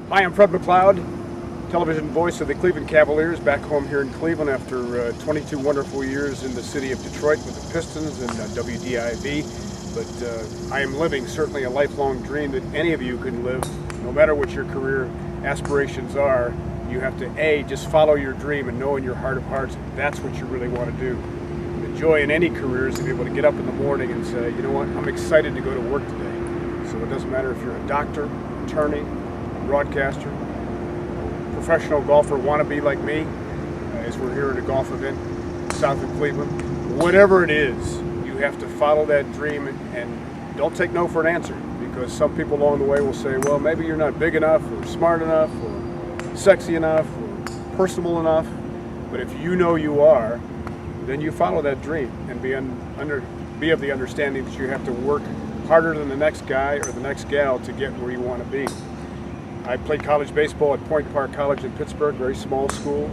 Hi, I'm Fred McLeod, television voice of the Cleveland Cavaliers, back home here in Cleveland after 22 wonderful years in the city of Detroit with the Pistons and WDIV. But I am living certainly a lifelong dream that any of you can live, no matter what your career aspirations are. You have to, A, just follow your dream and know in your heart of hearts that's what you really want to do. The joy in any career is to be able to get up in the morning and say, you know what, I'm excited to go to work today. So it doesn't matter if you're a doctor, attorney, broadcaster, professional golfer wannabe like me, as we're here at a golf event south of Cleveland. Whatever it is, you have to follow that dream and don't take no for an answer, because some people along the way will say, well, maybe you're not big enough or smart enough or sexy enough or personable enough. But if you know you are, then you follow that dream and be of the understanding that you have to work harder than the next guy or the next gal to get where you want to be. I played college baseball at Point Park College in Pittsburgh, very small school.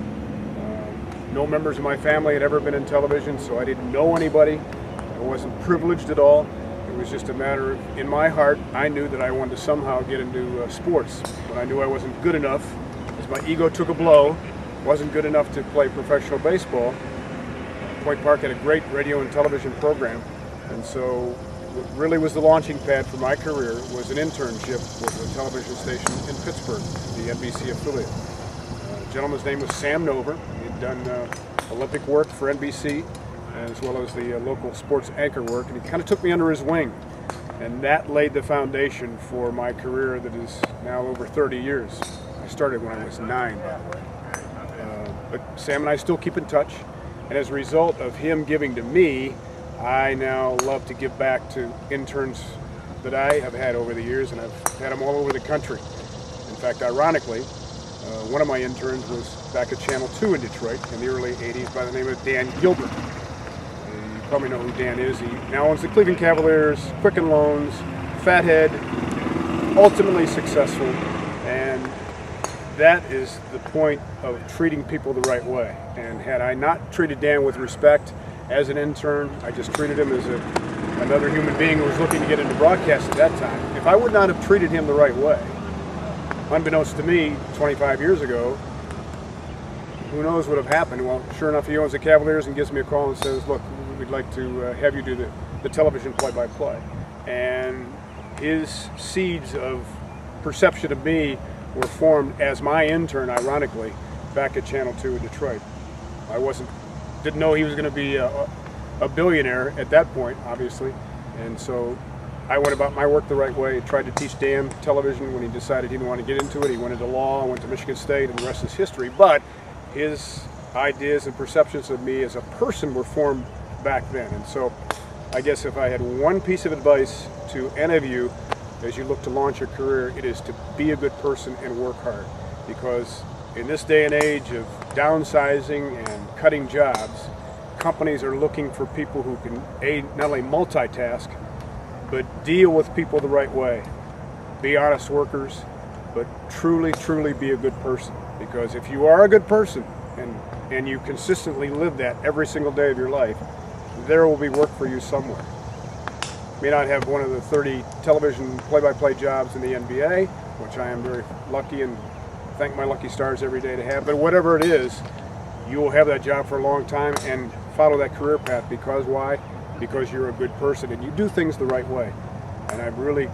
No members of my family had ever been in television, so I didn't know anybody. I wasn't privileged at all. It was just a matter of, in my heart, I knew that I wanted to somehow get into sports. When I knew I wasn't good enough, as my ego took a blow, wasn't good enough to play professional baseball, Point Park had a great radio and television program, and so what really was the launching pad for my career was an internship with a television station in Pittsburgh, the NBC affiliate. The gentleman's name was Sam Nover. He'd done Olympic work for NBC as well as the local sports anchor work, and he kind of took me under his wing. And that laid the foundation for my career that is now over 30 years. I started when I was 9. But Sam and I still keep in touch, and as a result of him giving to me, I now love to give back to interns that I have had over the years, and I've had them all over the country. In fact, ironically, one of my interns was back at Channel 2 in Detroit in the early 80s by the name of Dan Gilbert. You probably know who Dan is. He now owns the Cleveland Cavaliers, Quicken Loans, Fathead, ultimately successful, and that is the point of treating people the right way. And had I not treated Dan with respect as an intern, I just treated him as another human being who was looking to get into broadcast at that time. If I would not have treated him the right way, unbeknownst to me 25 years ago, who knows what would have happened. Well, sure enough, he owns the Cavaliers and gives me a call and says, look, we'd like to have you do the television play-by-play. And his seeds of perception of me were formed as my intern, ironically, back at Channel 2 in Detroit. I didn't know he was going to be a billionaire at that point, obviously, and so I went about my work the right way. Tried to teach Dan television when he decided he didn't want to get into it. He went into law, went to Michigan State, and the rest is history. But his ideas and perceptions of me as a person were formed back then. And so I guess if I had one piece of advice to any of you as you look to launch your career, it is to be a good person and work hard. Because in this day and age of downsizing and cutting jobs, companies are looking for people who can not only multitask, but deal with people the right way. Be honest workers, but truly, truly be a good person. Because if you are a good person and you consistently live that every single day of your life, there will be work for you somewhere. May not have one of the 30 television play-by-play jobs in the NBA, which I am very lucky and thank my lucky stars every day to have, but whatever it is, you will have that job for a long time and follow that career path. Because why? Because you're a good person and you do things the right way. And I've really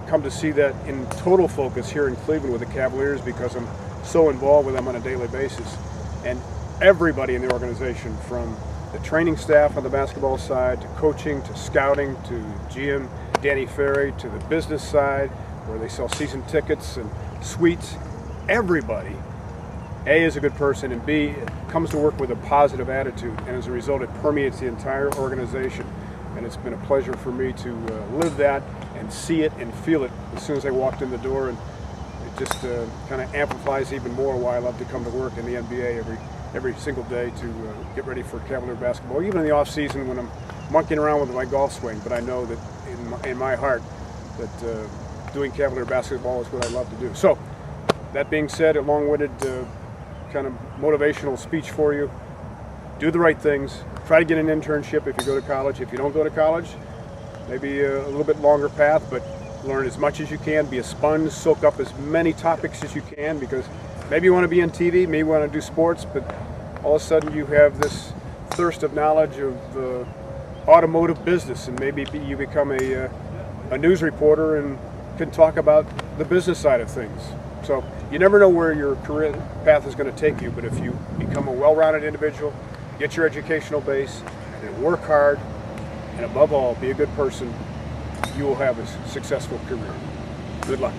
come to see that in total focus here in Cleveland with the Cavaliers, because I'm so involved with them on a daily basis. And everybody in the organization, from the training staff on the basketball side, to coaching, to scouting, to GM Danny Ferry, to the business side where they sell season tickets and suites, everybody, A, is a good person, and B, comes to work with a positive attitude, and as a result it permeates the entire organization. And it's been a pleasure for me to live that and see it and feel it as soon as I walked in the door, and it just kind of amplifies even more why I love to come to work in the NBA every single day to get ready for Cavalier basketball, even in the off season when I'm monkeying around with my golf swing. But I know that in my heart that doing Cavalier basketball is what I love to do. So that being said, a long-winded kind of motivational speech for you. Do the right things. Try to get an internship if you go to college. If you don't go to college, maybe a little bit longer path, but learn as much as you can, be a sponge, soak up as many topics as you can, because maybe you want to be on TV, maybe you want to do sports, but all of a sudden you have this thirst of knowledge of automotive business, and maybe you become a news reporter and can talk about the business side of things. So you never know where your career path is going to take you, but if you become a well-rounded individual, get your educational base, and work hard, and above all, be a good person, you will have a successful career. Good luck.